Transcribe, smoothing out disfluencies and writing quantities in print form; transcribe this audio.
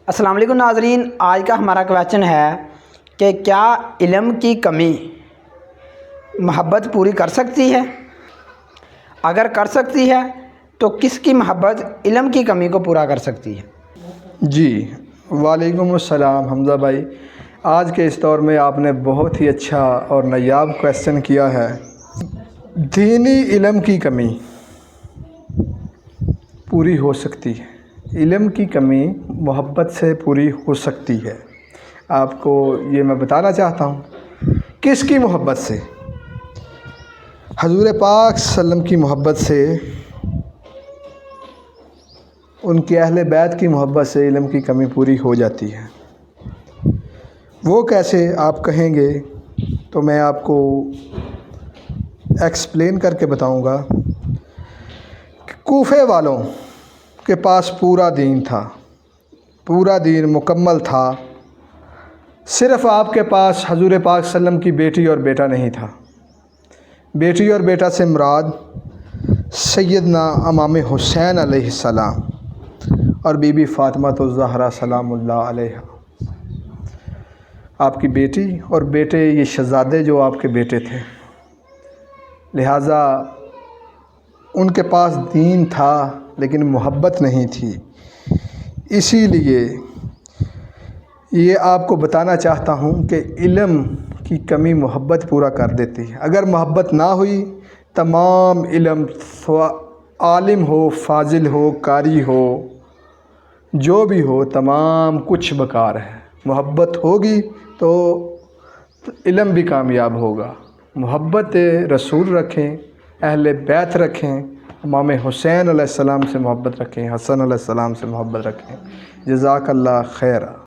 السلام علیکم ناظرین، آج کا ہمارا کویسچن ہے کہ کیا علم کی کمی محبت پوری کر سکتی ہے؟ اگر کر سکتی ہے تو کس کی محبت علم کی کمی کو پورا کر سکتی ہے؟ جی وعلیکم السلام حمزہ بھائی، آج کے اس دور میں آپ نے بہت ہی اچھا اور نایاب کویسچن کیا ہے۔ دینی علم کی کمی پوری ہو سکتی ہے، علم کی کمی محبت سے پوری ہو سکتی ہے۔ آپ کو یہ میں بتانا چاہتا ہوں کس کی محبت سے؟ حضور پاک صلی اللہ علیہ وسلم کی محبت سے، ان کے اہل بیت کی محبت سے علم کی کمی پوری ہو جاتی ہے۔ وہ کیسے آپ کہیں گے تو میں آپ کو ایکسپلین کر کے بتاؤں گا کہ کوفے والوں کے پاس پورا دین تھا، پورا دین مکمل تھا، صرف آپ کے پاس حضور پاک صلی اللہ علیہ وسلم کی بیٹی اور بیٹا نہیں تھا۔ بیٹی اور بیٹا سے مراد سیدنا امام حسین علیہ السلام اور بی بی فاطمہ الزہرا سلام اللہ علیہا۔ آپ کی بیٹی اور بیٹے، یہ شہزادے جو آپ کے بیٹے تھے، لہٰذا ان کے پاس دین تھا لیکن محبت نہیں تھی۔ اسی لیے یہ آپ کو بتانا چاہتا ہوں کہ علم کی کمی محبت پورا کر دیتی ہے۔ اگر محبت نہ ہوئی، تمام علم، عالم ہو، فاضل ہو، قاری ہو، جو بھی ہو، تمام کچھ بیکار ہے۔ محبت ہوگی تو علم بھی کامیاب ہوگا۔ محبت رسول رکھیں، اہل بیت رکھیں، امام حسین علیہ السلام سے محبت رکھیں، حسن علیہ السلام سے محبت رکھیں۔ جزاک اللہ خیر۔